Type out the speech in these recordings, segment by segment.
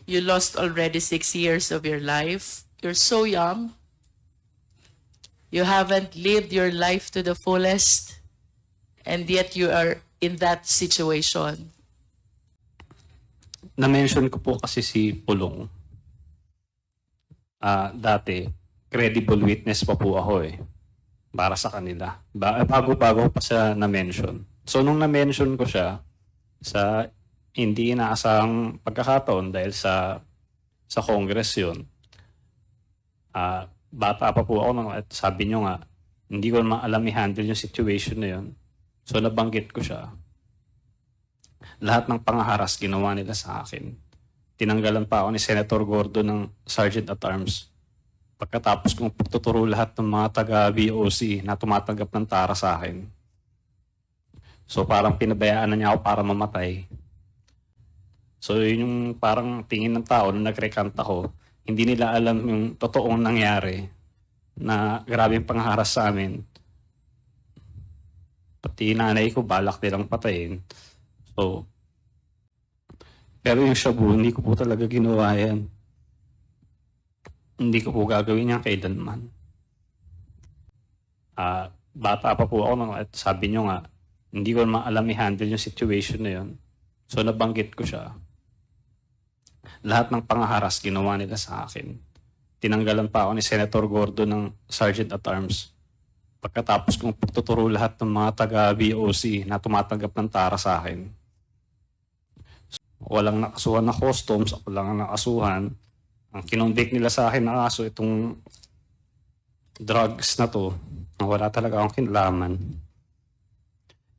You lost already 6 years of your life. You're so young. You haven't lived your life to the fullest, and yet you are in that situation. Na-mention ko po kasi si Pulong. Dati, credible witness pa po ako para sa kanila. Bago-bago pa siya na-mention. So, nung na-mention ko siya sa hindi inaasahang pagkakataon dahil sa Congress yun, bata pa po ako at sabi nyo nga, hindi ko naman alam i-handle yung situation na yun. So, nabanggit ko siya. Lahat ng pangaharas ginawa nila sa akin. Tinanggalan pa ako ni Senator Gordo ng Sergeant at Arms. Pagkatapos kong pagtuturo lahat ng mga taga-BOC na tumatanggap ng tara sa akin. So parang pinabayaan na niya ako para mamatay. So yun yung parang tingin ng tao na nag-recant ako. Hindi nila alam yung totoong nangyari na grabing pangharas sa amin. Pati nanay ko balak nilang patayin. So, pero yung shabu, hindi ko po talaga ginawa yan. Hindi ko po gagawin yan kailanman. Bata pa po ako at sabi nyo nga, hindi ko naman alam i-handle yung situation na yun. So nabanggit ko siya. Lahat ng pangaharas ginawa nila sa akin. Tinanggalan pa ako ni Senator Gordo ng Sergeant at Arms. Pagkatapos kong pagtuturo lahat ng mga taga-BOC na tumatanggap ng tara sa akin. Walang nakasuhan na customs, ako lang ang nakasuhan. Ang kinonvict nila sa akin na kaso itong drugs na to, na wala talaga akong kinalaman.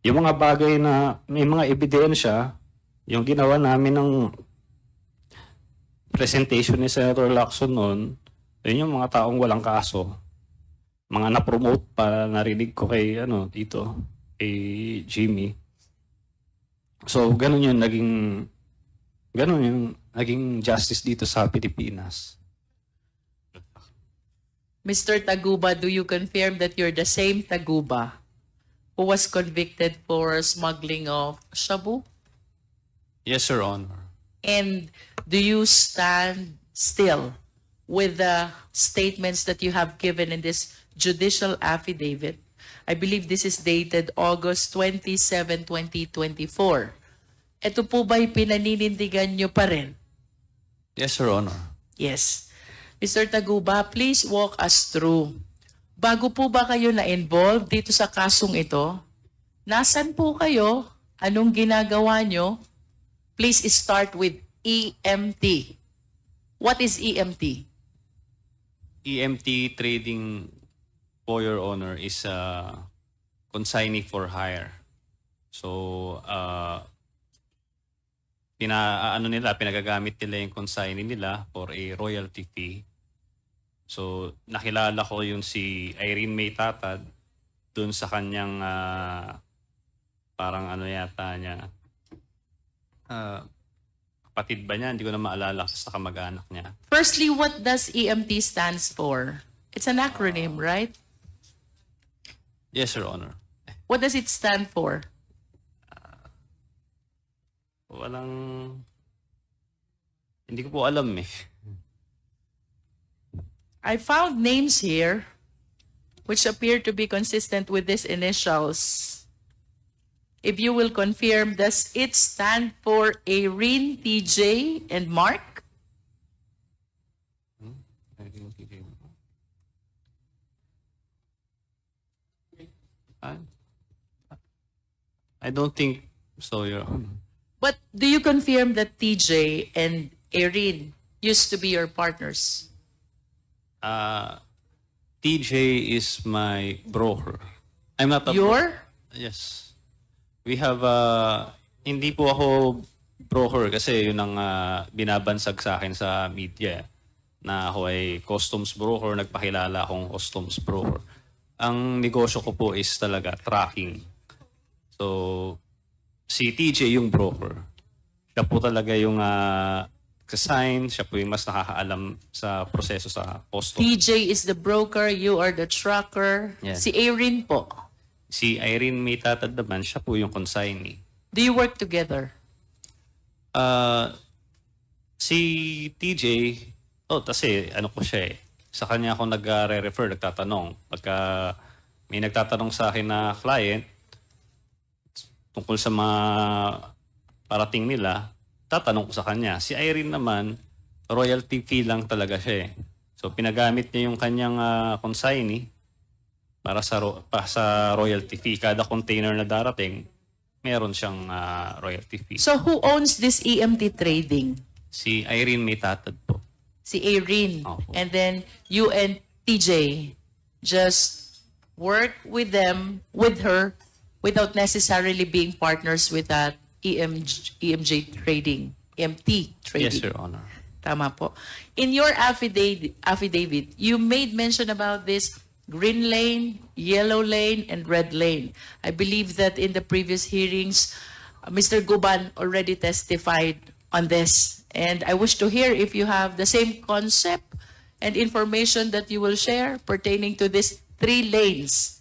Yung mga bagay na may mga ebidensya, yung ginawa namin ng presentation ni Senator Lacson noon, yun yung mga taong walang kaso. Mga na-promote pa narinig ko kay dito, kay Jimmy. So ganun yung naging justice dito sa Pilipinas. Mr. Taguba, do you confirm that you're the same Taguba who was convicted for smuggling of shabu? Yes, Your Honor. And do you stand still with the statements that you have given in this judicial affidavit? I believe this is dated August 27, 2024. Ito po ba'y pinaninindigan nyo pa rin? Yes, Your Honor. Yes. Mr. Taguba, please walk us through. Bago po ba kayo na-involve dito sa kasong ito? Nasaan po kayo? Anong ginagawa nyo? Please start with EMT. What is EMT? EMT trading, for Your Honor, is consignee for hire. So, pinagagamit nila yung consignee nila for a royalty fee. So, nakilala ko yung si Irene May Tatad dun sa kanyang parang yata niya. Kapatid ba niya? Hindi ko na maalala sa kamag-anak niya. Firstly, what does EMT stands for? It's an acronym, right? Yes, Your Honor. What does it stand for? Hindi ko po alam I found names here which appear to be consistent with these initials. If you will confirm, does it stand for Irene, TJ, and Mark? I don't think so, Your Honor. But do you confirm that TJ and Irene used to be your partners? TJ is my broker. I'm not a Your? Yes. We have hindi po ako broker kasi yun ang binabansag sa akin sa media na ako ay customs broker, nagpakilala akong customs broker. Ang negosyo ko po is talaga tracking. So, si TJ yung broker. Siya po talaga yung sign, siya po yung mas nakakaalam sa proseso sa customs. TJ is the broker, you are the tracker. Yeah. Si Irene po. Si Irene May Tatad naman, siya po yung consignee. Do you work together? Si TJ, kasi ano ko siya eh. Sa kanya ako nag-refer, nagtatanong. Pagka may nagtatanong sa akin na client tungkol sa mga parating nila, tatanong ko sa kanya. Si Irene naman, royalty fee lang talaga siya eh. So pinagamit niya yung kanyang consignee para sa royalty fee. Kada container na darating, meron siyang royalty fee. So who owns this EMT trading? Si Irene may tatad po. Si Irene. Opo. And then you and TJ just work with her, without necessarily being partners with that EMJ trading, EMT trading. Yes, Your Honor. Tama po. In your affidavit, you made mention about this green lane, yellow lane, and red lane. I believe that in the previous hearings, Mr. Guban already testified on this. And I wish to hear if you have the same concept and information that you will share pertaining to these 3 lanes: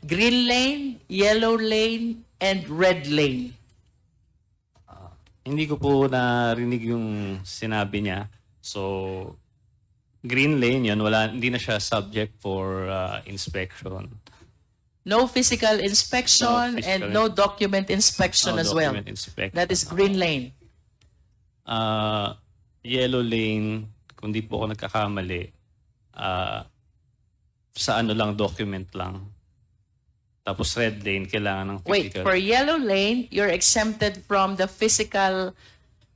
green lane, yellow lane, and red lane. Hindi ko po narinig yung sinabi niya. So, green lane yun, hindi na siya subject for inspection. No physical inspection No and physical- no document inspection No as well. document inspection. That is green lane. Yellow lane, kung di po ako nagkakamali, sa ano lang, document lang. Tapos red lane, kailangan ng Wait, physical. for yellow lane, you're exempted from the physical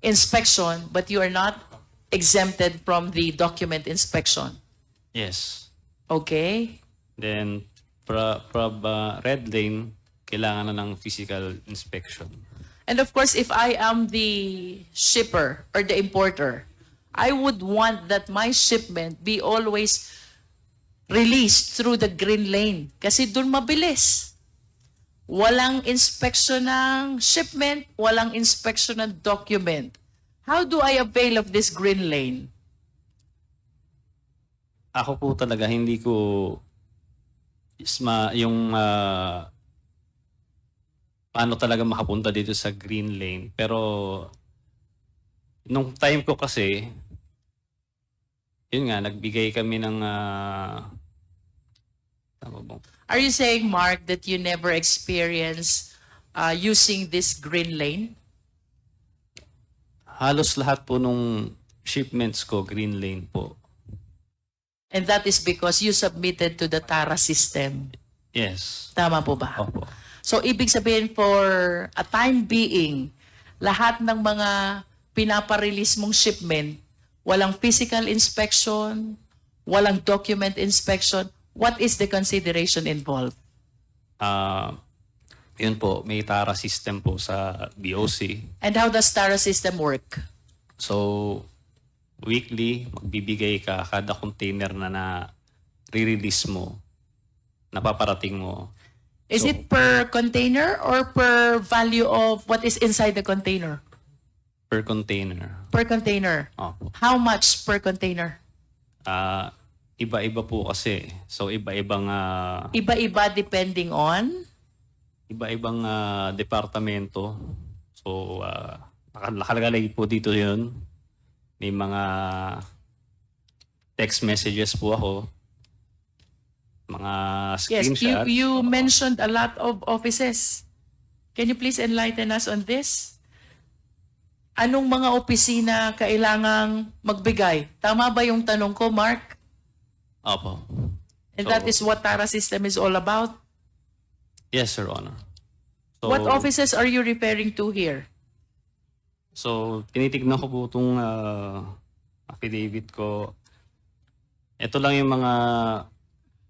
inspection, but you are not exempted from the document inspection. Yes. Okay? Then, from red lane, kailangan na ng physical inspection. And of course, if I am the shipper or the importer, I would want that my shipment be always released through the green lane. Kasi dun mabilis. Walang inspection ng shipment, walang inspection ng document. How do I avail of this green lane? Ako po talaga, hindi ko yung paano talaga makapunta dito sa green lane. Pero nung time ko kasi, yun nga, nagbigay kami ng tama ba? Are you saying, Mark, that you never experienced using this green lane? Halos lahat po nung shipments ko, green lane po. And that is because you submitted to the TARA system. Yes. Tama po ba? Opo. So, ibig sabihin for a time being, lahat ng mga pinaparelease mong shipment, walang physical inspection, walang document inspection, what is the consideration involved? Yun po, may TARA system po sa BOC. And how does TARA system work? So, weekly, magbibigay ka kada container na re-release mo, napaparating mo. Is So, it per container or per value of what is inside the container? per container? Per container. Opo. How much per container? Iba-iba po kasi. So, iba-ibang Iba-iba depending on? iba-ibang departamento. So, nakalagay po dito yun. May mga text messages po ako. Mga Yes, screenshots. you mentioned a lot of offices. Can you please enlighten us on this? Anong mga opisina kailangang magbigay? Tama ba yung tanong ko, Mark? Opo. And So- that is what TARA system is all about? Yes, Your Honor. So, What offices are you referring to here? So, tinitignan ko po itong affidavit ko. Ito lang yung mga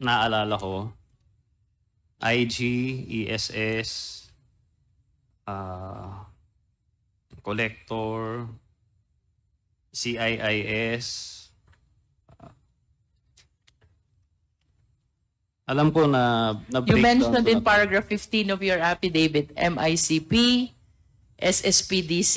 naalala ko. IG, ESS, Collector, CIIS. Alam ko na You breakdown mentioned ko in na to. paragraph 15 of your affidavit, MICP, SSPDC,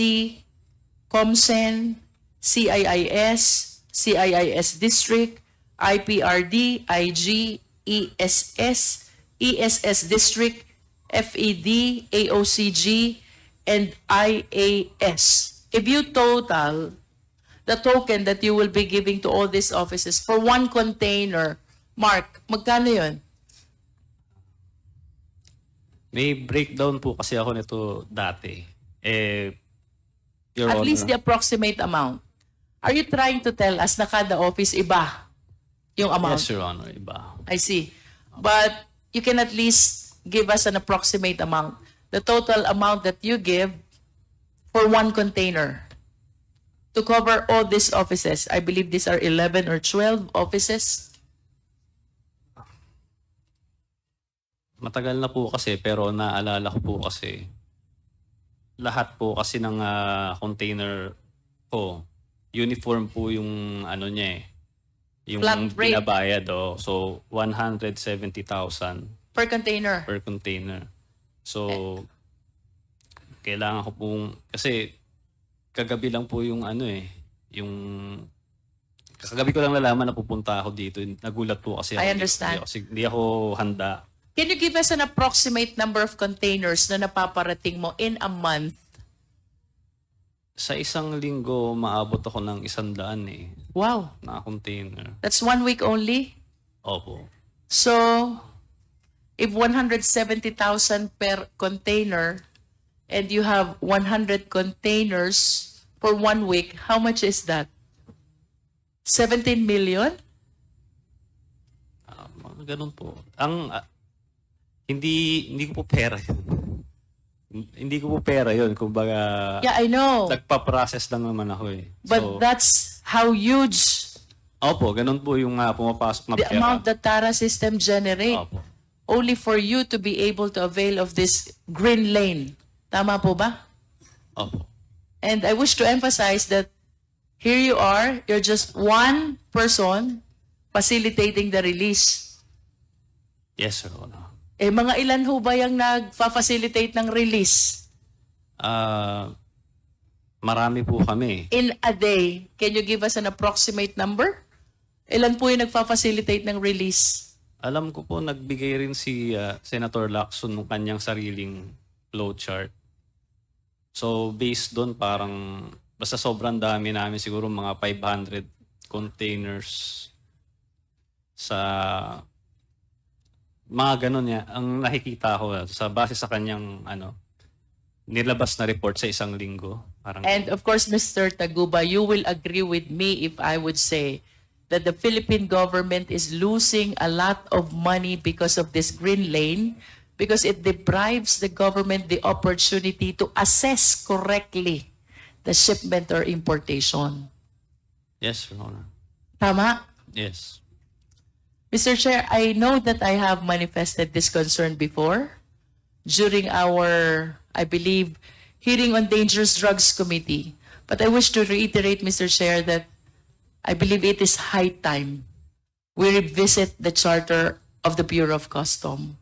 COMSEN, CIIS, CIIS District, IPRD, IG, ESS, ESS District, FED, AOCG, and IAS. If you total the token that you will be giving to all these offices for one container. Mark, magkano yun? May breakdown po kasi ako nito dati. Your At Honor, least the approximate amount. Are you trying to tell us na kada office iba yung amount? yes, Your Honor, iba. I see. But you can at least give us an approximate amount. The total amount that you give for one container to cover all these offices. I believe these are 11 or 12 offices. Matagal na po kasi pero naalala ko po kasi lahat po kasi ng container ko, uniform po yung ano niya eh. Yung Flat rate. binabayad So 170,000 Per container. per container. So kailangan ko pong kasi kagabi lang po yung ano eh, yung kagabi ko lang nalaman na pupunta ako dito. Nagulat po kasi ako. I understand. Hindi ako handa. Can you give us an approximate number of containers na napaparating mo in a month? Sa isang linggo, maabot ako ng 100 Wow. na container. That's 1 week only? Opo. So, if 170,000 per container and you have 100 containers for 1 week, how much is that? 17 million? Mga ganun po. Hindi ko po pera yun. Hindi ko po pera yun. Kumbaga, Yeah, I know. nagpa-process lang naman ako eh. But that's how huge Opo, ganun po yung pumapasok na the pera. amount that Tara system generate. Opo. Only for you to be able to avail of this green lane. Tama po ba? Opo. And I wish to emphasize that here you are, you're just one person facilitating the release. Yes, Sir Honor. Eh, mga ilan ho ba yung nagfa-facilitate ng release? Marami po kami. In a day, can you give us an approximate number? Ilan po yung nagfa-facilitate ng release? Alam ko po, nagbigay rin si Senator Lacson ng kanyang sariling flowchart. So, based doon, parang, basta sobrang dami namin, siguro mga 500 containers sa mga ganun niya. Ang nakikita ko, sa base sa kanyang, nilabas na report sa isang linggo. Parang, And of course, Mr. Taguba, you will agree with me if I would say that the Philippine government is losing a lot of money because of this green lane, because it deprives the government the opportunity to assess correctly the shipment or importation. yes, Your Honor. Tama? Yes. Mr. Chair, I know that I have manifested this concern before during our, I believe, hearing on Dangerous Drugs Committee. But I wish to reiterate, Mr. Chair, that I believe it is high time we revisit the charter of the Bureau of Customs.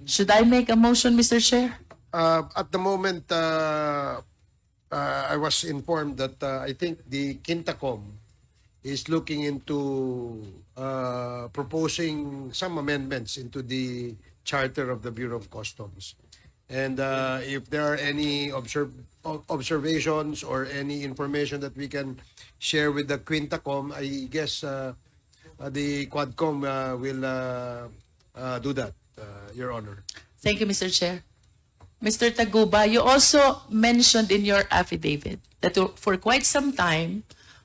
Should I make a motion, Mr. Chair? At the moment, I was informed that I think the Quintacom is looking into proposing some amendments into the charter of the Bureau of Customs. And if there are any observations or any information that we can share with the Quintacom, I guess the Quadcom will do that, Your Honor. Thank you, Mr. Chair. Mr. Taguba, you also mentioned in your affidavit that for quite some time,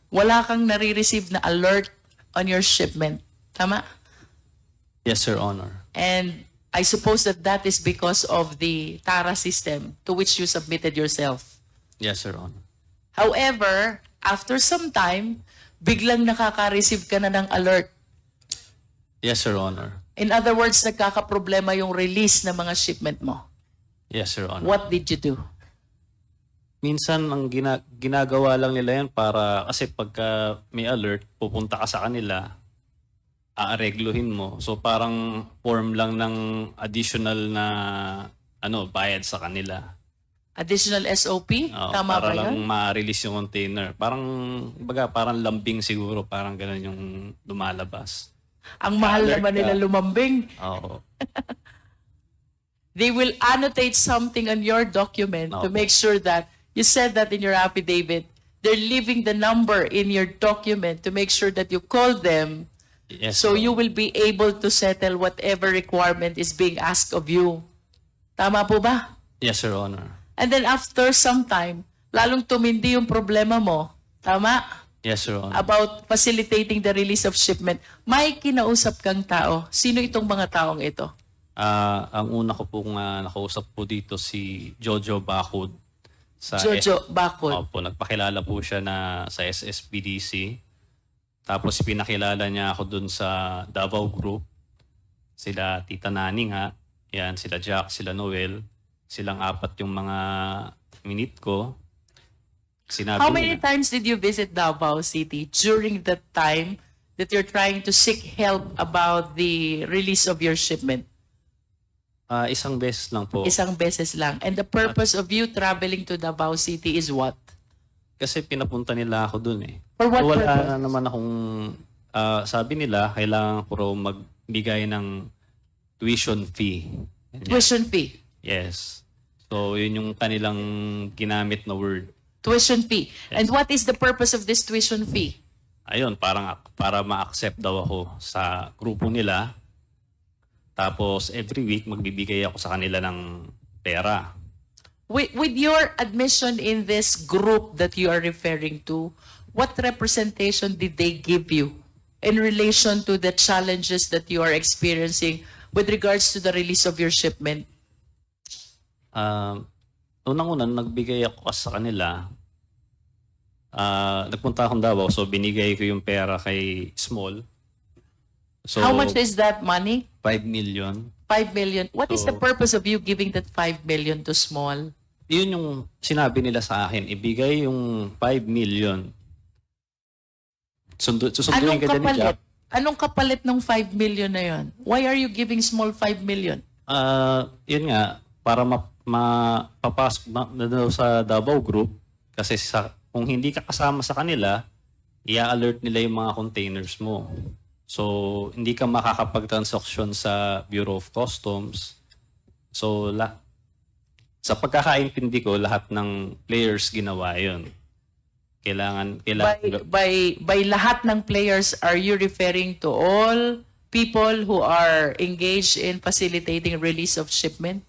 wala kang nare-receive na alert on your shipment. Tama? Yes, Your Honor. And I suppose that that is because of the TARA system to which you submitted yourself. Yes, Your Honor. However, after some time, biglang nakaka-receive ka na ng alert. Yes, Your Honor. In other words, nagkakaproblema yung release ng mga shipment mo. Yes, Your Honor. What did you do? Minsan, ang ginagawa lang nila yan para, kasi pagka may alert, pupunta ka sa kanila, aaregluhin mo. So parang form lang ng additional na bayad sa kanila. Additional SOP? Oo, Tama para ba lang yun? ma-release yung container. Parang lambing siguro, parang ganun yung lumalabas. Ang mahal alert naman ka. nila lumambing. Oo. They will annotate something on your document to Opo. make sure that You said that in your affidavit. They're leaving the number in your document to make sure that you call them Yes, so Your you Honor. will be able to settle whatever requirement is being asked of you. Tama po ba? Yes, Your Honor. And then after some time, lalong tumindi yung problema mo. Tama? Yes, Your Honor. About facilitating the release of shipment. May kinausap kang tao. Sino itong mga taong ito? Ang una ko pong nakausap po dito si Jojo Bacud. Jojo Bacol. Opo, nagpakilala po siya na sa SSBDC. Tapos pinakilala niya ako dun sa Davao Group. Sila Tita Nani nga. Yan, sila Jack, sila Noel. Silang apat yung mga minute ko. Sinabi How many nila- times did you visit Davao City during the time that you're trying to seek help about the release of your shipment? Isang beses lang po. Isang beses lang. And the purpose of you traveling to Davao City is what? Kasi pinapunta nila ako dun eh. For what Wala purpose? na naman akong, sabi nila, kailangan ko raw magbigay ng tuition fee. Ganyan. Tuition fee. Yes. So, yun yung kanilang ginamit na word. Tuition fee. And what is the purpose of this tuition fee? Ayun, para ma-accept daw ako sa grupo nila. Tapos, every week, magbibigay ako sa kanila ng pera. With your admission in this group that you are referring to, what representation did they give you in relation to the challenges that you are experiencing with regards to the release of your shipment? Unang-una, nagbigay ako sa kanila. Nagpunta akong Davao, so binigay ko yung pera kay Small. So, How much is that money? 5 million. 5 million. What is the So- purpose of you giving that 5 million to Small? Yun yung sinabi nila sa akin, ibigay yung 5 million. Susunduin Anong ka dyan ni kapalit? Jack. Anong kapalit ng 5 million na yon? Why are you giving Small 5 million? Yun nga, para mapapasok na daw sa Davao Group, kasi kung hindi ka kasama sa kanila, i-alert nila yung mga containers mo. So, hindi ka makakapag-transaction sa Bureau of Customs. So, sa pagkakaintindi ko, lahat ng players ginawa yun. Kailangan By lahat ng players, are you referring to all people who are engaged in facilitating release of shipment?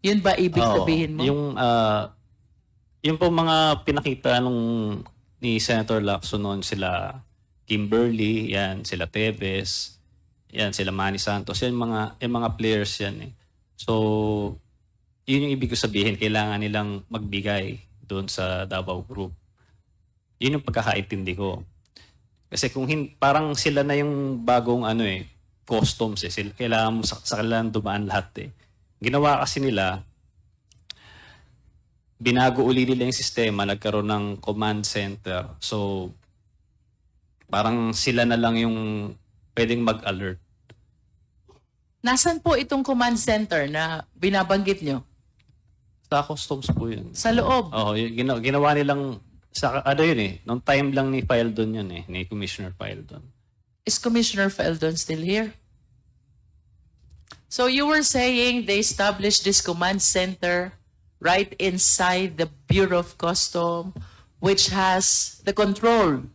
Yun ba ibig Oo. sabihin mo? Yung po mga pinakita ni Senator Lacson noon, sila Kimberly, yan, sila Tevez, yan, sila Manny Santos, yung mga players yan eh. So, yun yung ibig ko sabihin, kailangan nilang magbigay doon sa Davao Group. Yun yung pagkakaintindi ko. Kasi kung parang sila na yung bagong customs eh. Kailangan mo sa kailangan dumaan lahat eh. Ginawa kasi nila, binago uli nila yung sistema, nagkaroon ng command center. So, parang sila na lang yung pwedeng mag-alert. Nasan po itong command center na binabanggit nyo? Sa customs po yun. Sa loob. Oo, ginawa nilang, yun eh, nung time lang ni Fildon yun eh, ni Commissioner Fildon. Is Commissioner Feldon still here? So you were saying they established this command center right inside the Bureau of Customs, which has the control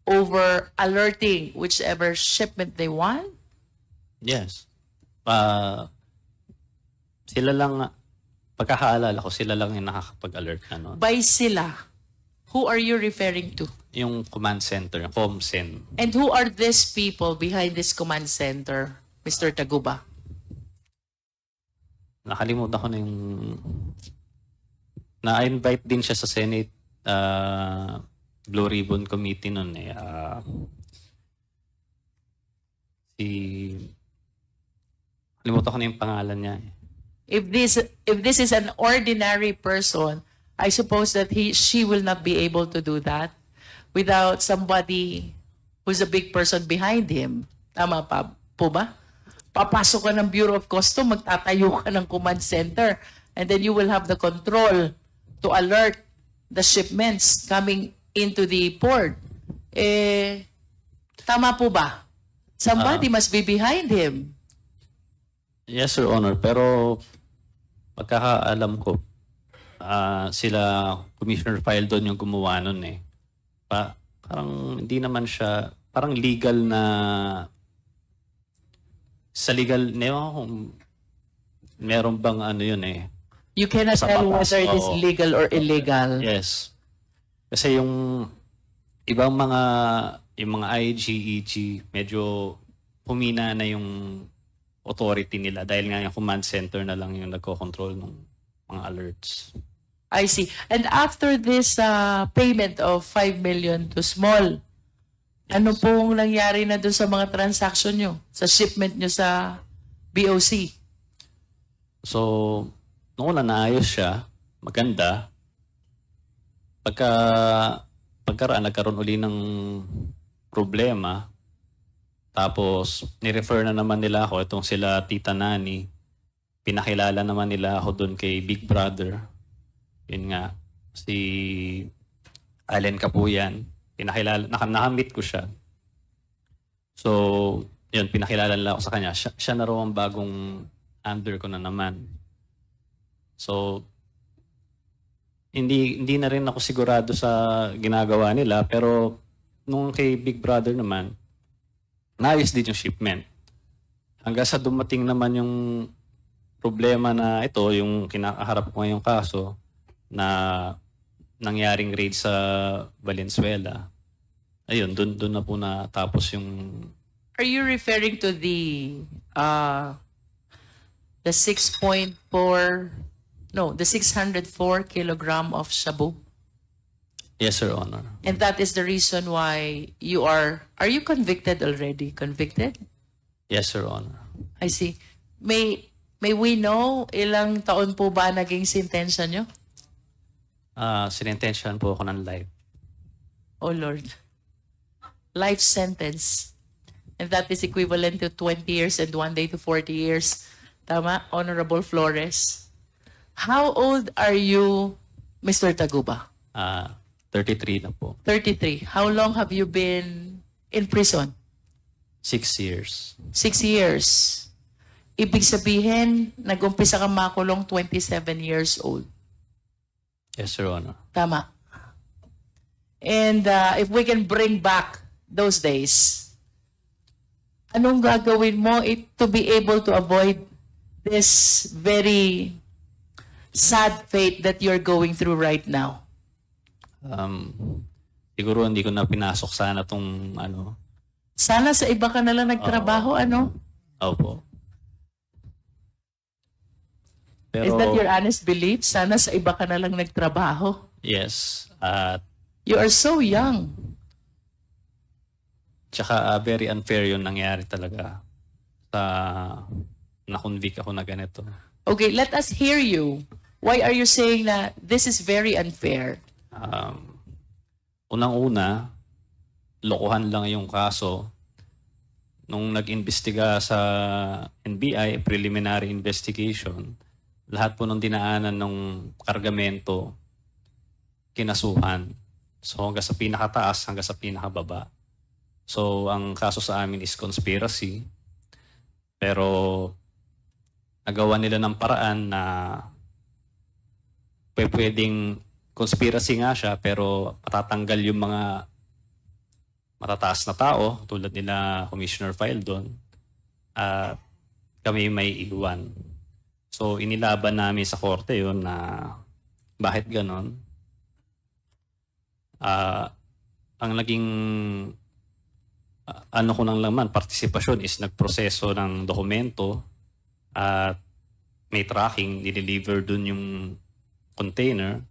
over alerting whichever shipment they want? Yes. Sila lang, pagkakaalala ko, sila lang yung nakakapag-alert na nun. By sila, who are you referring to? Yung command center, yung ComCen. And who are these people behind this command center, Mr. Taguba? Nakalimutan ko na yung... Na-invite din siya sa Senate Blue Ribbon Committee nun eh. Nakalimutan ko na yung pangalan niya eh. If this is an ordinary person, I suppose that she will not be able to do that without somebody who's a big person behind him. Tama pa po ba? Papasok ka ng Bureau of Customs, magtatayo ka ng command center, and then you will have the control to alert the shipments coming into the port. Tama po ba? Somebody must be behind him. Yes, Your Honor. Pero pagkakaalam ko, sila Commissioner File doon yung gumawa nun eh. Parang hindi naman siya, parang legal na, sa legal, meron bang ano yun eh. You cannot Sa tell batas, whether it is oo. legal or illegal. Yes. Kasi yung ibang yung mga IG, EG, medyo humina na yung authority nila dahil nga yung command center na lang yung nagko-control ng mga alerts. I see. And after this payment of 5 million to Small, ano pong nangyari na doon sa mga transaction nyo? Sa shipment nyo sa BOC? So, noong una naayos siya, maganda. Nagkaroon uli ng problema. Tapos, nirefer na naman nila ako, itong sila Tita Nani. Pinakilala naman nila ako doon kay Big Brother. Yun nga, si Allen Kapuyan. Nakamit ko siya. So, yun, pinakilala nila ako sa kanya. Siya na raw ang bagong under ko na naman. So, hindi na rin ako sigurado sa ginagawa nila, pero nung kay Big Brother naman, naayos din yung shipment. Hanggang sa dumating naman yung problema na ito, yung kinakaharap ko ngayong kaso, na nangyaring raid sa Valenzuela. Ayun, doon na po natapos yung... Are you referring to the 604 kilogram of shabu? Yes, Your Honor. And that is the reason why are you convicted already? Convicted? Yes, Your Honor. I see. May we know ilang taon po ba naging sentensya nyo? Sinintensyahan po ako ng life. Oh Lord. Life sentence. And that is equivalent to 20 years and 1 day to 40 years. Tama, Honorable Flores? How old are you, Mr. Taguba? 33 na po. 33. How long have you been in prison? 6 years. 6 years. Ibig sabihin, nag-umpisa kang makulong 27 years old. Yes, Your Honor. Tama. And if we can bring back those days, anong gagawin mo to be able to avoid this very sad fate that you're going through right now? Siguro hindi ko na pinasok sana tong Sana sa iba ka na lang nagtrabaho, ano? Opo. Is that your honest belief? Sana sa iba ka na lang nagtrabaho. Yes. At You are so young. tsaka very unfair yung nangyari talaga sa na-convict ako na ganito. Okay, let us hear you. Why are you saying that this is very unfair? Unang-una, lokohan lang yung kaso. Nung nag-imbestiga sa NBI, preliminary investigation, lahat po ng dinaanan ng kargamento, kinasuhan. So hanggang sa pinakataas, hanggang sa pinakababa. So ang kaso sa amin is conspiracy. Pero nagawa nila ng paraan na pwedeng conspiracy nga siya, pero patatanggal yung mga matataas na tao tulad nila Commissioner File doon at kami may iwan. So inilaban namin sa korte yun na bakit ganon. Ang naging ano ko nang laman, partisipasyon is nagproseso ng dokumento at may tracking, nideliver dun yung container.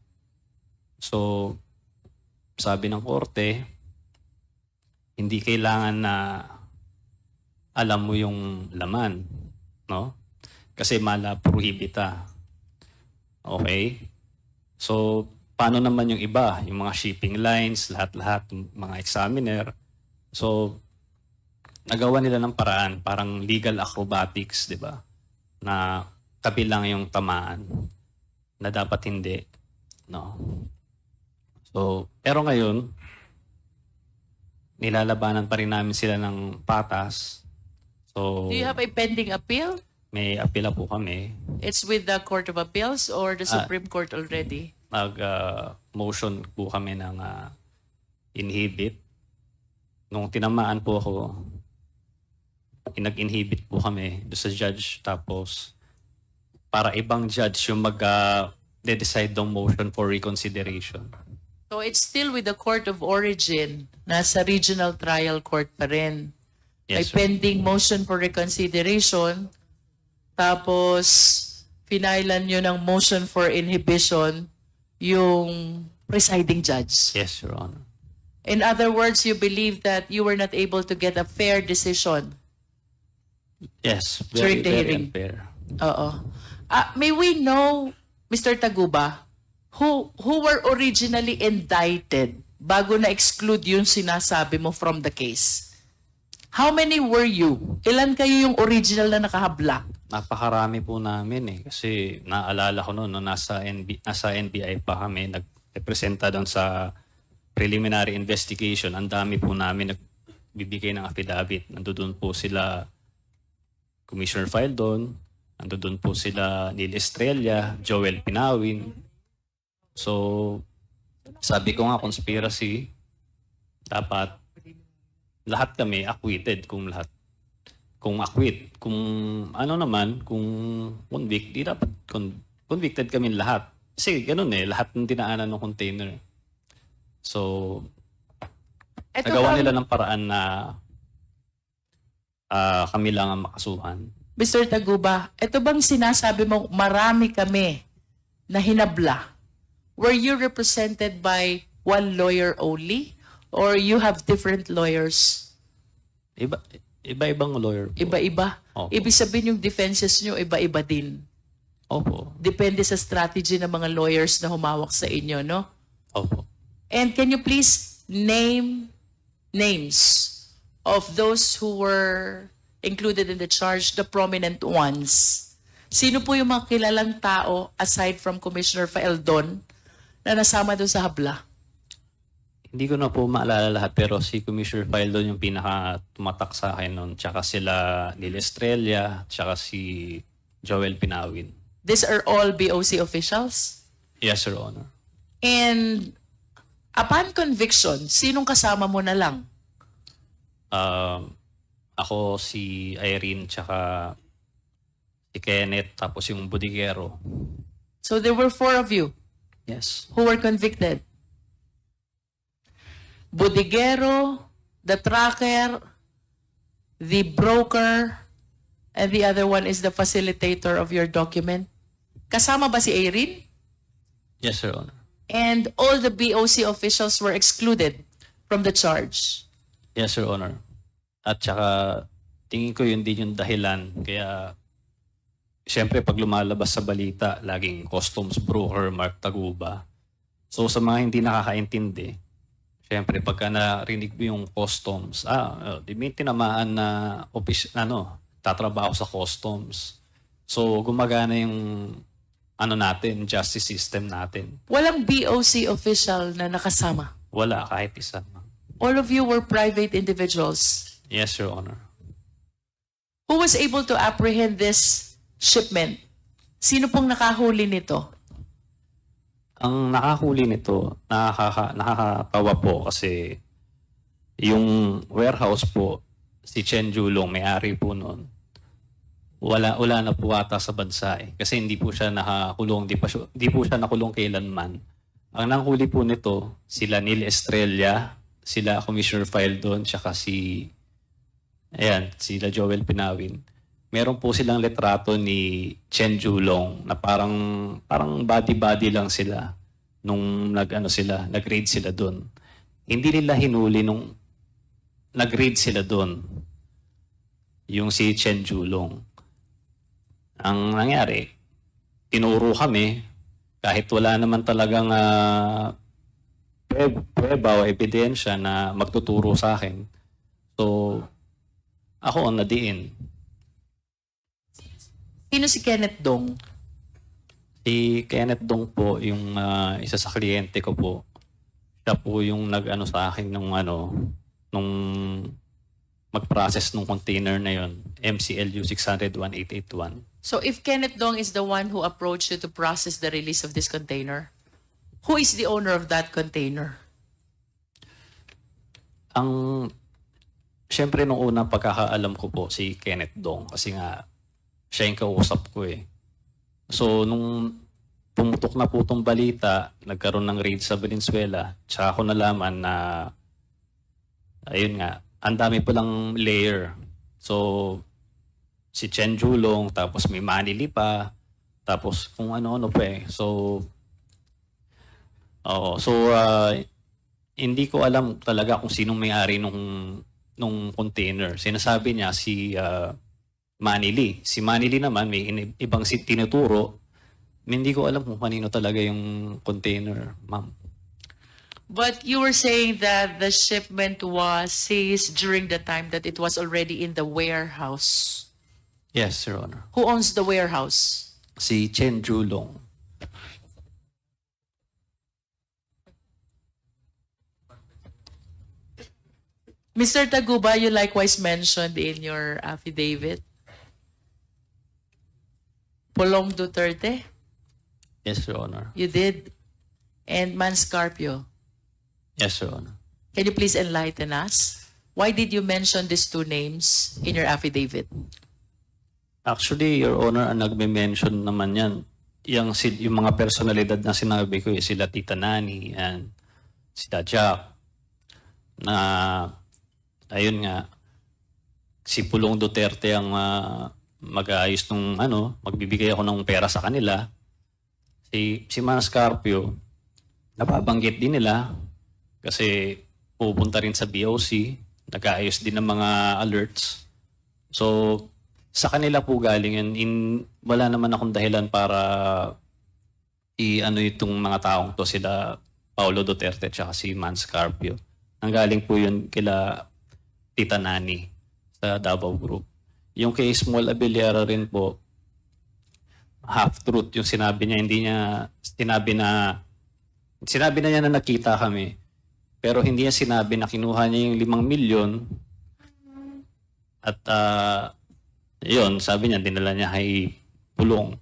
So sabi ng korte, hindi kailangan na alam mo yung laman, no? Kasi mala prohibita. Okay? So, paano naman yung iba? Yung mga shipping lines, lahat-lahat, mga examiner. So, nagawa nila ng paraan, parang legal acrobatics, di ba? Na kabilang yung tamaan na dapat hindi, no? So, pero ngayon, nilalabanan pa rin namin sila ng patas. So, Do you have a pending appeal? may apela po kami. It's with the Court of Appeals or the Supreme Court already? Motion po kami ng inhibit. Nung tinamaan po ako, nag-inhibit po kami doon sa judge. Tapos, para ibang judge yung mag-decide ng motion for reconsideration. So it's still with the Court of Origin, nasa Regional Trial Court pa rin. May Yes, sir. pending motion for reconsideration, tapos finailan nyo ng motion for inhibition yung presiding judge. Yes, Your Honor. In other words, you believe that you were not able to get a fair decision. Yes, During the very hearing. unfair. Oo. May we know, Mr. Taguba, who were originally indicted bago na-exclude yung sinasabi mo from the case? How many were you? Ilan kayo yung original na nakahabla? Napakarami po namin eh. Kasi naalala ko noon, no, nasa NBI pa kami, nagrepresenta doon sa preliminary investigation. Ang dami po namin nagbibigay ng affidavit. Nandoon po sila Commissioner Faldon, nandoon po sila Neil Estrella, Joel Pinawin. So, sabi ko nga, conspiracy, dapat lahat kami acquitted kung lahat. Kung acquit, kung ano naman, kung convict, di dapat convicted kami lahat. Kasi ganun eh, lahat ng dinaanan ng container. So, Ito nagawa bang- nila ng paraan na kami lang ang makasuhan. Mr. Taguba, ito bang sinasabi mo marami kami na hinabla? Were you represented by one lawyer only? Or you have different lawyers? Iba-ibang lawyer po. Iba-iba? Opo. Ibig sabihin yung defenses nyo, iba-iba din. Opo. Depende sa strategy ng mga lawyers na humawak sa inyo, no? Opo. And can you please name names of those who were included in the charge, the prominent ones? Sino po yung mga kilalang tao aside from Commissioner Faeldon na nasama doon sa habla? Hindi ko na po maalala lahat pero si Commissioner Faldon yung pinaka tumatak sa akin noon. Tsaka sila Neil Estrella, tsaka si Joel Pinawin. These are all BOC officials? Yes, Your Honor. And upon conviction, sinong kasama mo na lang? Ako, si Irene, tsaka si Kenneth, tapos yung Budigero. So there were 4 of you Yes. who were convicted. Budigero, the tracker, the broker, and the other one is the facilitator of your document. Kasama ba si Irene? Yes, Your Honor. And all the BOC officials were excluded from the charge. Yes, Your Honor. At tsaka, tingin ko yun din yung dahilan. Kaya, siyempre, pag lumalabas sa balita, laging customs broker Mark Taguba. So, sa mga hindi nakakaintindi, siyempre, pagka narinig mo yung customs, di may tinamaan na tatrabaho sa customs. So, gumagana yung natin, justice system natin. Walang BOC official na nakasama. Wala, kahit isa. All of you were private individuals. Yes, Your Honor. Who was able to apprehend this shipment? Sino pong nakahuli nito? Ang nakahuli nito, nakakatawa po kasi yung warehouse po, si Chen Julong, may-ari po noon, wala na po ata sa bansa eh. Kasi hindi po siya nakakulong, di po siya nakulong kailanman. Ang nanghuli po nito, sila Neil Estrella, sila Commissioner Faldon, tsaka sila Joel Pinawin. Meron po silang litrato ni Chen Julong na parang body-body lang sila nung nag-raid sila doon. Hindi nila hinuli nung nag-raid sila doon. Yung si Chen Julong. Ang nangyari, tinuro kami kahit wala naman talagang pweba o ebidensya na magtuturo sa akin. So, ako ang nadiin. Sino si Kenneth Dong? Si Kenneth Dong po, yung isa sa kliyente ko po, siya po yung nag-ano sa akin nung mag-process ng container na yon, MCLU 600-1881. So if Kenneth Dong is the one who approached you to process the release of this container, who is the owner of that container? Siyempre, nung unang pagkakaalam ko po, si Kenneth Dong. Kasi nga, siya yung kausap ko eh. So, nung pumutok na po itong balita, nagkaroon ng raid sa Valenzuela, tsaka ako nalaman na, ayun nga, ang dami palang layer. So, si Chen Julong, tapos may Manili pa, tapos kung ano-ano pa eh. So, hindi ko alam talaga kung sinong may-ari nung container. Sinasabi niya si Manili. Si Manili naman may ibang tinuturo. Hindi ko alam kung kanino talaga yung container, ma'am. But you were saying that the shipment was seized during the time that it was already in the warehouse. Yes, Your Honor. Who owns the warehouse? Si Chen Julong. Mr. Taguba, you likewise mentioned in your affidavit Pulong Duterte, Yes, Your Honor. you did, and Manscarpio. Yes, Your Honor. Can you please enlighten us? Why did you mention these two names in your affidavit? Actually, Your Honor, ang nagme-mention naman yan, yung mga personalidad na sinabi ko, sila Tita Nani, and sila Jack, na ayun nga, si Pulong Duterte ang mag-aayos nung magbibigay ako ng pera sa kanila. Si Manscarpio, nababanggit din nila kasi pupunta rin sa BOC, nag-aayos din ng mga alerts. So, sa kanila po galing yun. Wala naman akong dahilan para itong mga taong to, sila Paulo Duterte at si Manscarpio. Nanggaling po yun kila Tita Nani sa Davao Group. Yung kay Small Abiliara rin po, half-truth yung sinabi niya. Hindi niya sinabi na niya na nakita kami. Pero hindi niya sinabi na kinuha niya yung 5 milyon at yun, sabi niya, dinala niya kay Pulong.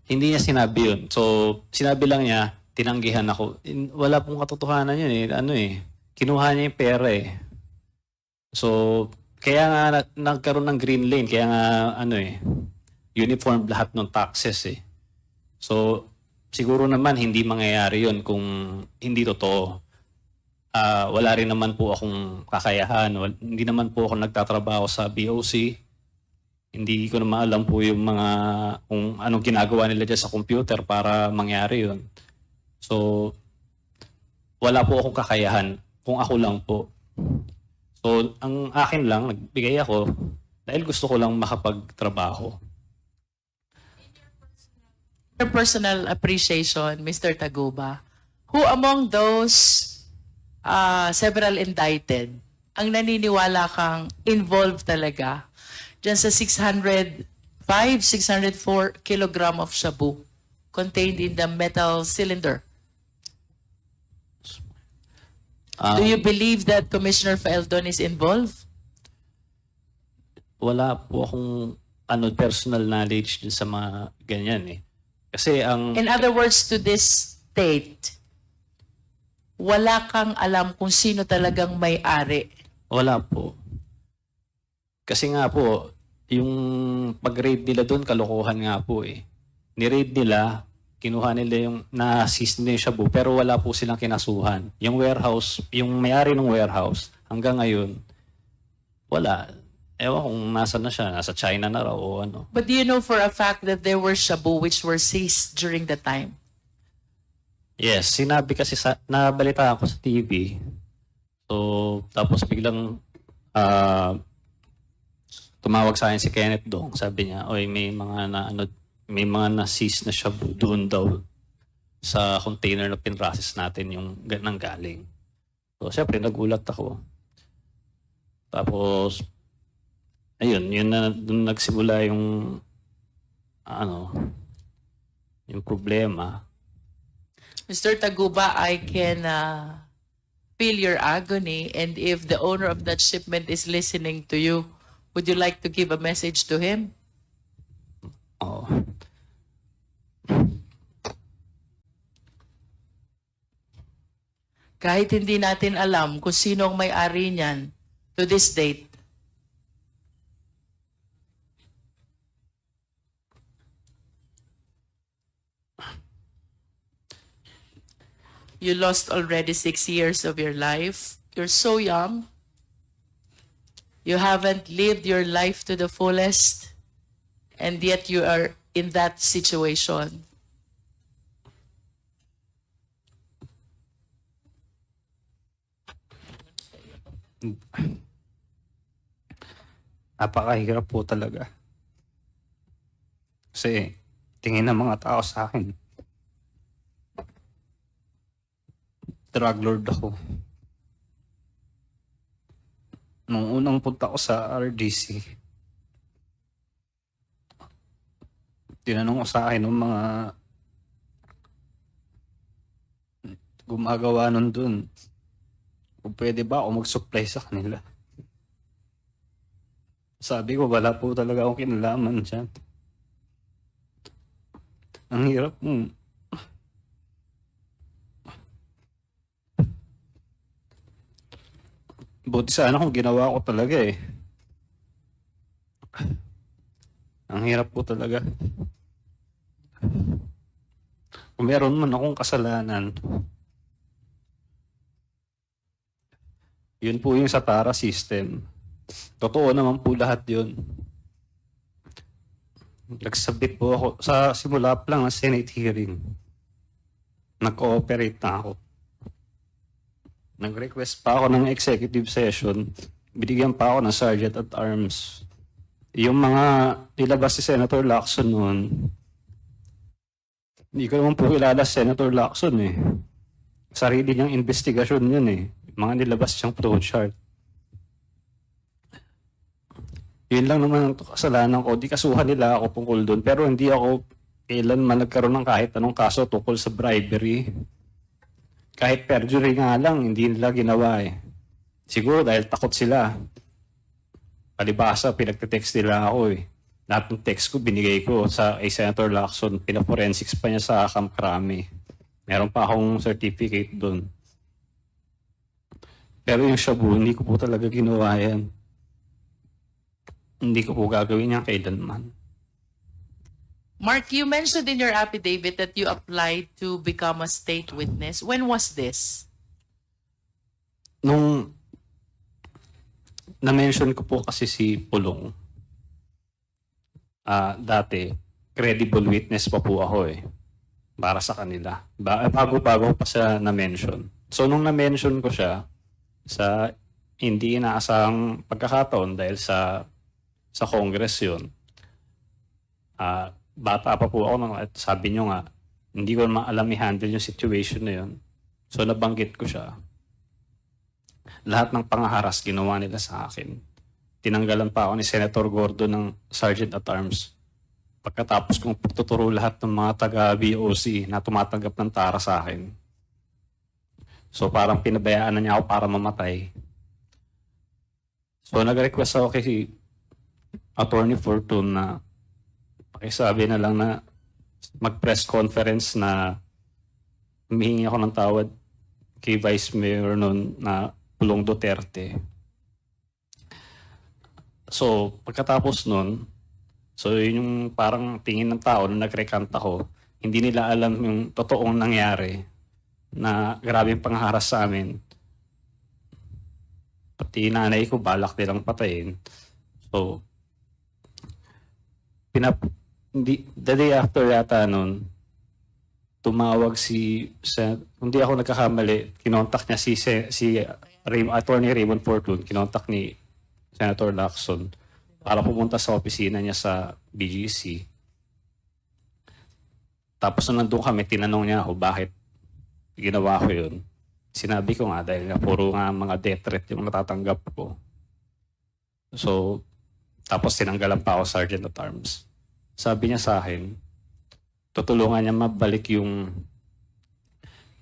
Hindi niya sinabi yun. So, sinabi lang niya, tinanggihan ako. Wala pong katotohanan yun eh. Kinuha niya yung pera eh. So, kaya nga nagkaroon ng green lane. Kaya nga, uniform lahat ng taxes eh. So, siguro naman hindi mangyayari yun kung hindi totoo. Wala rin naman po akong kakayahan. Hindi naman po ako nagtatrabaho sa BOC. Hindi ko naman alam po yung kung anong ginagawa nila dyan sa computer para mangyari yun. So, wala po akong kakayahan kung ako lang po. So, ang akin lang, nagbigay ako dahil gusto ko lang makapagtrabaho. Your personal appreciation, Mr. Taguba, who among those several indicted ang naniniwala kang involved talaga dyan sa 604 kilogram of shabu contained in the metal cylinder? Do you believe that Commissioner Faeldon is involved? Wala po akong personal knowledge dun sa mga ganyan eh. Kasi In other words, to this state, wala kang alam kung sino talagang may-ari. wala po. Kasi nga po, yung pag-raid nila doon, kalokohan nga po eh. Ni-raid nila, kinuha nila yung na-assist nila yung shabu, pero wala po silang kinasuhan. Yung warehouse, yung may-ari ng warehouse, hanggang ngayon, wala. Ewan kung nasa na siya, nasa China na raw o ano. But do you know for a fact that there were shabu which were seized during the time? Yes, sinabi kasi nabalita ako sa TV. So, tapos biglang tumawag sa akin si Kenneth Dong. Sabi niya, oy, may mga na-seize na shabu doon daw sa container na pinrocess natin yung nanggaling. So, syempre, nagulat ako. Tapos, ayun, yun na doon nagsimula yung yung problema. Mr. Taguba, I can feel your agony, and if the owner of that shipment is listening to you, would you like to give a message to him? Oo. Kahit hindi natin alam kung sino ang may-ari niyan to this date. You lost already 6 years of your life. You're so young. You haven't lived your life to the fullest, and yet you are in that situation. Napakahirap po talaga. Kasi tingin ng mga tao sa akin, drug lord ako. Nung unang punta ko sa RDC, tinanong ko sa akin ng mga gumagawa nun dun, kung pwede ba ako mag-supply sa kanila. Sabi ko, wala po talaga akong kinalaman dyan. Ang hirap mo. Buti sana kung ginawa ko talaga eh. Ang hirap po talaga. Kung meron man akong kasalanan, yun po yung sa TARA system. Totoo naman po lahat yun. Nagsabit po ako sa simula pa lang ng Senate hearing. Nag-cooperate na ako. Nag-request pa ako ng executive session. Binigyan pa ako ng Sergeant at Arms. Yung mga nilabas si Senator Lacson noon, hindi ko naman po kilala si Senator Lacson eh. Sarili niyang investigasyon yun eh. Mga nilabas siyang flowchart. Yun lang naman ang kasalanan ko. Di kasuhan nila ako tungkol doon. Pero hindi ako kailanman nagkaroon ng kahit anong kaso tungkol sa bribery. Kahit perjury nga lang, hindi nila ginawa eh. Siguro dahil takot sila. Palibasa, pinagte-text nila ako eh. Lahat ng text ko, binigay ko sa Senator Lacson. Pinaforensics pa niya sa Camp Crame. Meron pa akong certificate doon. Pero yung shabu, hindi ko po talaga ginawa yan. Hindi ko po gagawin yan kailanman. Mark, you mentioned in your affidavit that you applied to become a state witness. When was this? Nung na-mention ko po kasi si Pulong, dati, credible witness pa po ako eh. Para sa kanila. Bago-bago pa siya na-mention. So nung na-mention ko siya, sa hindi inaasang pagkakataon dahil sa Congress yun, bata pa po ako at sabi nyo nga, hindi ko naman alam i-handle yung situation na yun. So nabanggit ko siya. Lahat ng pangaharas ginawa nila sa akin. Tinanggalan pa ako ni Senator Gordo ng Sergeant at Arms. Pagkatapos kong pagtuturo lahat ng mga taga-BOC na tumatanggap ng TARA sa akin. So parang pinabayaan na niya ako para mamatay. So nag-request ako kay Attorney Fortune na pakisabi na lang na mag-press conference na humihingi ako ng tawad kay Vice Mayor noon na Pulong Duterte. So, pagkatapos noon, so yun yung parang tingin ng tao na nag-recant ako, hindi nila alam yung totoong nangyari na grabing pangharas sa amin. Pati nanay ko balak nilang patayin. So, the day after yata nun, tumawag hindi ako nagkakamali, kinontak niya si Attorney Raymond Fortune, kinontak ni Senator Lacson para pumunta sa opisina niya sa BGC. Tapos nung nandun kami, tinanong niya ako bakit ginawa ko yun. Sinabi ko nga dahil nga puro nga mga death threat yung natatanggap ko. So, tapos tinanggalan pa ako Sergeant at Arms. Sabi niya sa akin, tutulungan niya mabalik yung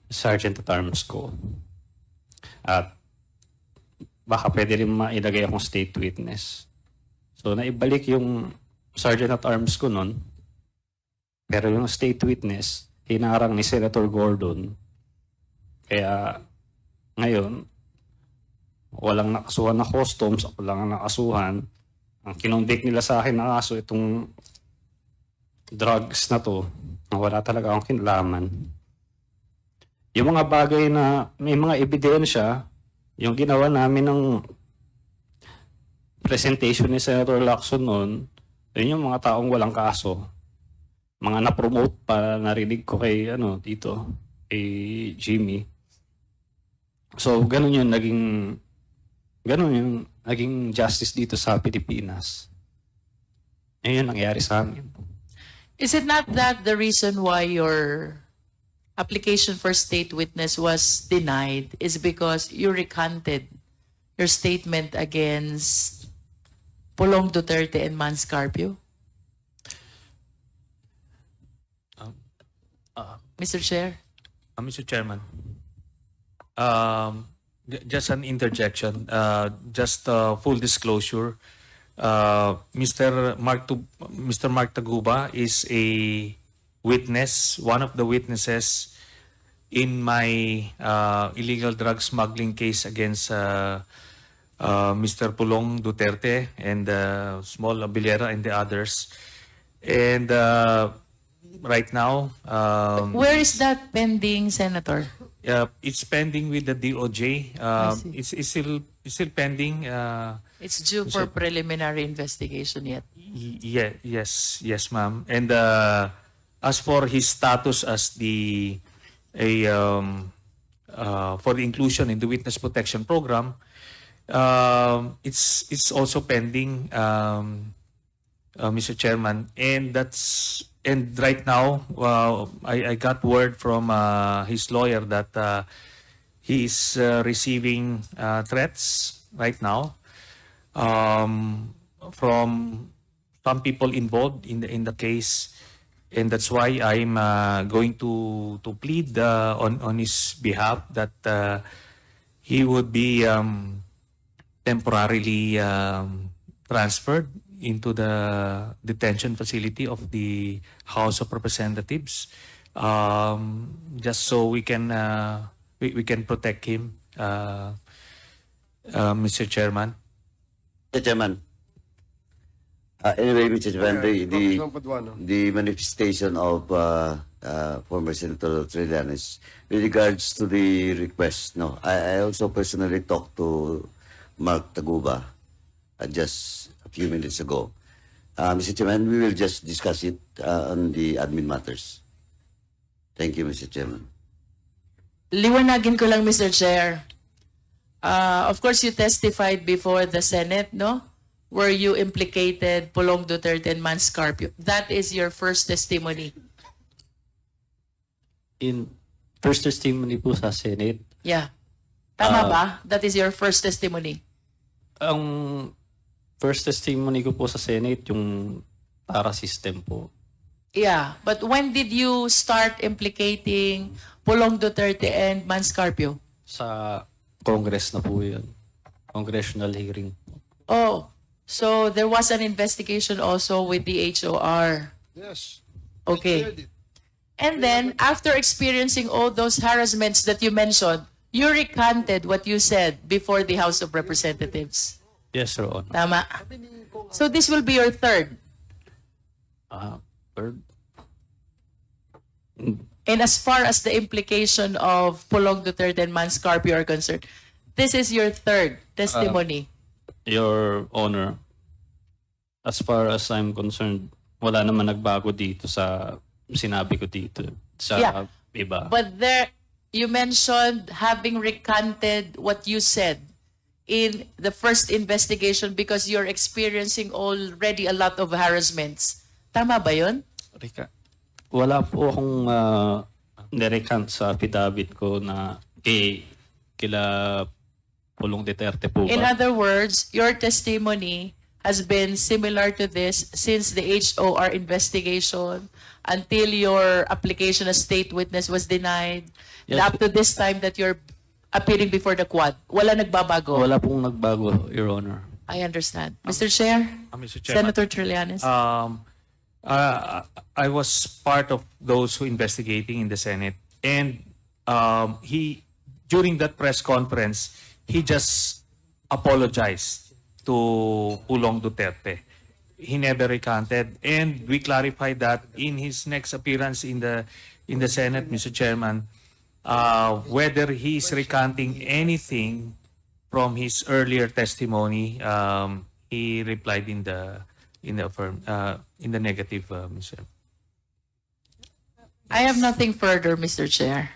Sergeant at Arms ko. At baka pwede rin mailagay akong state witness. So, naibalik yung Sergeant at Arms ko nun. Pero yung state witness, hinarang ni Senator Gordon. Kaya, ngayon, walang nakasuhan na customs, ako lang ang nakasuhan. Ang kinonvict nila sa akin na kaso, itong drugs na to, na wala talaga akong kinalaman. Yung mga bagay na may mga ebidensya, yung ginawa namin ng presentation ni Senator Lacson noon, yun yung mga taong walang kaso. Mga na-promote pa, narinig ko kay, dito, kay Jimmy. So, ganun yung naging justice dito sa Pilipinas. Yun yung nangyari sa amin. Is it not that the reason why your application for state witness was denied is because you recanted your statement against Pulong Duterte and Mans Carpio? Mr. Chair? Mr. Chairman, just an interjection, just full disclosure. Mr. Mark Taguba is a witness, one of the witnesses in my illegal drug smuggling case against Mr. Pulong Duterte and Small Abilera and the others. And right now, Where is that pending, Senator? it's pending with the DOJ. It's still pending. It's due for preliminary investigation yet. Yes, ma'am. And as for his status as for the inclusion in the witness protection program, it's also pending, Mr. Chairman, and right now, I got word from his lawyer that he is receiving threats right now from some people involved in the case, and that's why I'm going to plead on his behalf that he would be temporarily transferred into the detention facility of the House of Representatives, just so we can protect him, Mr. Chairman. Mr. Chairman. Anyway, Mr. Chairman, Congressman Paduano. the manifestation of former Senator Trillanes with regards to the request. No, I also personally talked to Mark Taguba just a few minutes ago. Mr. Chairman, we will just discuss it on the admin matters. Thank you, Mr. Chairman. Liwanagin ko lang, Mr. Chair. Of course, you testified before the Senate, no? Where you implicated Pulong Duterte and Mans Carpio. That is your first testimony. In first testimony po sa Senate, Yeah. Tama ba? That is your first testimony. ang first testimony ko po sa Senate, yung TARA system po. Yeah. But when did you start implicating Pulong Duterte and Mans Carpio? Sa Congress na po yun. Congressional hearing. Oh, so there was an investigation also with the HOR. Yes. Okay. And then, after experiencing all those harassments that you mentioned, you recanted what you said before the House of Representatives. Yes, Your Honor. Tama. So this will be your third. Third, And as far as the implication of Pulong Duterte and Mans Carpio are concerned, this is your third testimony. Your Honor, as far as I'm concerned, wala naman nagbago dito sa sinabi ko dito. Sa Yeah. iba. But there, you mentioned having recanted what you said in the first investigation because you're experiencing already a lot of harassments. Tama ba yun? Rika, wala po akong nirecant sa affidavit ko na kila Pulong Duterte po In ba? other words, your testimony has been similar to this since the HOR investigation until your application as state witness was denied. And Yes. up to this time that you're appearing before the Quad. Wala nagbabago. Wala pong nagbago, Your Honor. I understand. Mr. Chair, Mr. Chairman. Senator Trillanes. I was part of those who investigating in the Senate, and he during that press conference he just apologized to Pulong Duterte. He never recanted, and we clarified that in his next appearance in the Senate, Mr. Chairman, whether he's recanting anything from his earlier testimony. He replied in the negative, Mr. I have nothing further, Mr. Chair.